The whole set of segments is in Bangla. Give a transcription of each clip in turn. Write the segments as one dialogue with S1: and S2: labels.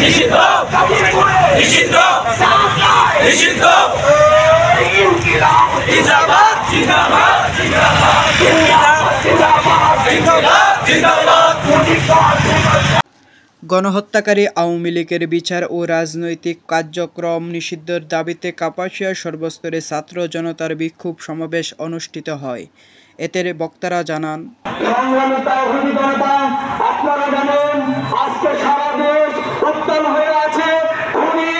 S1: নিষিদ্ধ নিষিদ্ধ নিষিদ্ধ জিন্দাবাদ জিন্দাবাদ জিন্দাবাদ জিন্দাবাদ জিন্দাবাদ।
S2: গণহত্যাকারী আওয়ামী লীগের বিচার ও রাজনৈতিক কার্যক্রম নিষিদ্ধের দাবিতে কাপাসিয়া সর্বস্তরে ছাত্র জনতার বিক্ষোভ সমাবেশ অনুষ্ঠিত হয়। এতে বক্তারা জানান,
S3: আপনারা জানেন আজকে সারা দেশ উত্তাল হয়ে আছে খুনি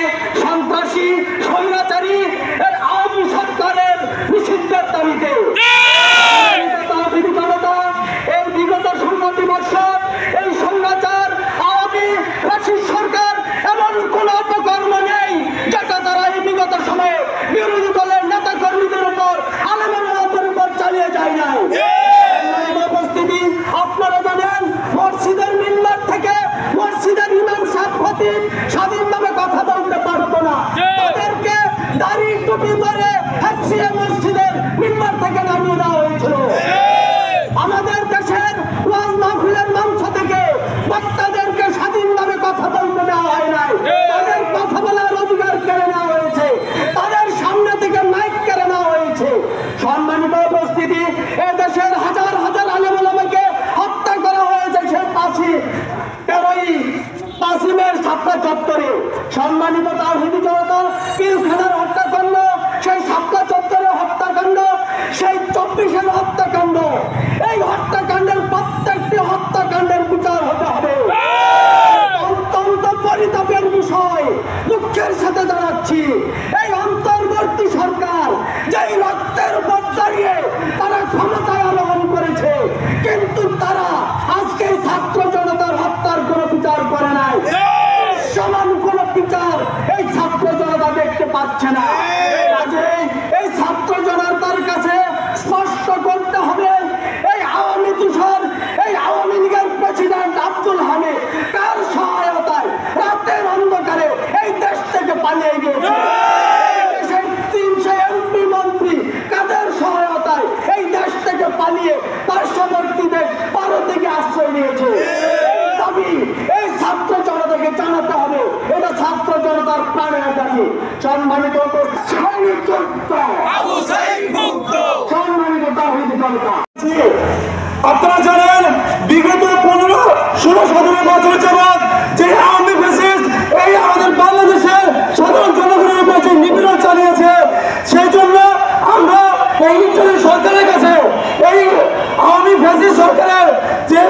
S3: সন্ত্রাসী স্বৈরাচারী আওয়ামী সরকারের নিষিদ্ধের দাবিতে। জনতা এই বিগত 16 বছর এই স্বৈরাচার আওয়ামী ফ্যাসিস্ট সরকার এমন কোন অপকর্ম নেই যেটা তারা এই বিগত সময়ে বিরোধী দলের নেতা কর্মীদের উপর আলেমের উপর চালিয়ে যায় না। উপস্থিতি আপনারা জানেন মসজিদের মিম্বার থেকে মসজিদের ইমাম সাহেব খতিব স্বাধীনভাবে কথা বলতে পারতো না, তাদেরকে দাড়ি টুপি পরে হাসিয়ে মসজিদের মিম্বার থেকে নামিয়ে দেওয়া হয়েছিল। আমাদের দেশের ওয়াজ মাহফিলের মঞ্চ থেকে বক্তাদেরকে স্বাধীনভাবে কথা বলতে দেওয়া হয় নাই, তাদের কথা বলার অধিকার কেড়ে নেওয়া হয়েছে, তাদের সামনে থেকে মাইক কেড়ে নেওয়া হয়েছে। সম্মানিত উপস্থিতি, এ দেশের হাজার হাজার আলেম ওলামাকে হত্যা করা হয়েছে সে 5ই ছাত্রা চত্বরে। সম্মানিত তাওহীদি জনতা, পিলখানার হত্যাকাণ্ড, সেই ছাত্রা চত্বরের হত্যাকাণ্ড, সেই 24-এর হত্যাকাণ্ড, এই হত্যাকাণ্ডের প্রত্যেকটি হত্যাকাণ্ডের বিচার হতে হবে। অত্যন্ত পরিতাপের বিষয়, দুঃখের সাথে জানাচ্ছি, এই অন্তর্বর্তী সরকার যেই রক্তের উপর দাঁড়িয়ে তারা ক্ষমতায় আরোহণ করেছে, কিন্তু তারা আজকে ছাত্র জনতার হত্যার কোনো বিচার করে নাই। সমান কোন বিচার এই ছাত্র জনতা দেখতে পাচ্ছে না। এই ছাত্র জনতার কাছে স্পষ্ট করতে হবে, এই আওয়ামী তুষার, এই আওয়ামী লীগের প্রেসিডেন্ট আব্দুল হামিদ কার সহায়তায় রাতের অন্ধকারে এই দেশ থেকে পালিয়ে গিয়েছে? দেশের 300 এমপি মন্ত্রী কাদের সহায়তায় এই দেশ থেকে পালিয়ে পার্শ্ববর্তী দেশ ভারতে গিয়ে আশ্রয় নিয়েছে? দাবি এই ছাত্র জনতাকে জানাতে হবে, এটা ছাত্র জনতার প্রাণের দাবি। সম্মানিত সম্মানিত তাওহীদি জনতা, আপনারা জানেন বিগত 15, 16, 17 বছর যাবৎ যে আওয়ামী ফ্যাসিস্ট এই আমাদের বাংলাদেশের সাধারণ জনগণের উপর যে নিপীড়ন চালিয়েছে, সেই জন্য আমরা এই ইন্টারনেট সরকারের কাছে এই আওয়ামী ফ্যাসিস্ট সরকারের যে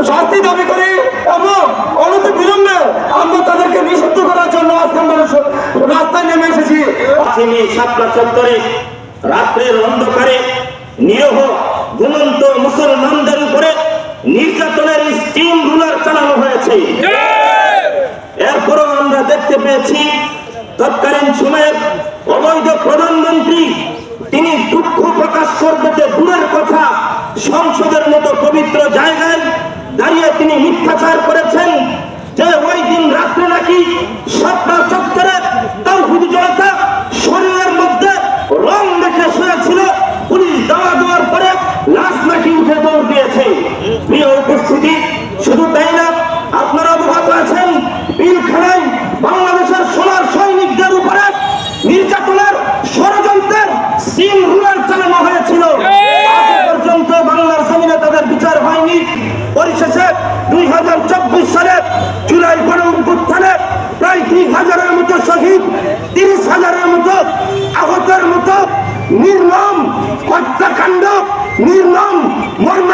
S3: শাস্তি দাবি করি এবং অনতি বিলম্বে আমরা তাদেরকে নিষিদ্ধ করার জন্য আজকে আমরা রাস্তায় নেমে এসেছি।
S4: শাপলা চত্বরে রাত্রের অন্ধকারে নিরীহ ঘুমন্ত মুসলমানদের উপরে নির্যাতনের স্টিম রুলার চালানো হয়েছে। এরপরও আমরা দেখতে পেয়েছি তৎকালীন সময়ের অবৈধ প্রধানমন্ত্রী তিনি দুঃখ প্রকাশ করতে দূরের কথা সংসদের মতো পবিত্র জায়গায় দাঁড়িয়ে তিনি মিথ্যাচার করেছেন যে ওই দিন রাত্রে নাকি শাপলা চত্বরে তাওহীদি জনতা শরীরের মধ্যে রং দেখে শুয়েছিল, পুলিশ দাওয়া দেওয়ার পরে লাশ নাকি উঠে দৌড় দিয়েছে। প্রিয় উপস্থিতি, শুধু তাই না, আপনারা অবগত আছেন পিলখানায় বাংলাদেশের সোনার সৈনিকদের উপরে নির্যাতনের ষড়যন্ত্রের স্টিম রুলার চালানো হয়েছিল। আজ পর্যন্ত বাংলার জমিনে তাদের বিচার হয়নি। পরিশেষে 2024 সালে জুলাই গণঅভ্যুত্থানে প্রায় 2000-এর মতো শহীদ, 30,000-এর মতো আহতের মতো নির্মম হত্যাকাণ্ড, নির্মম মর্ম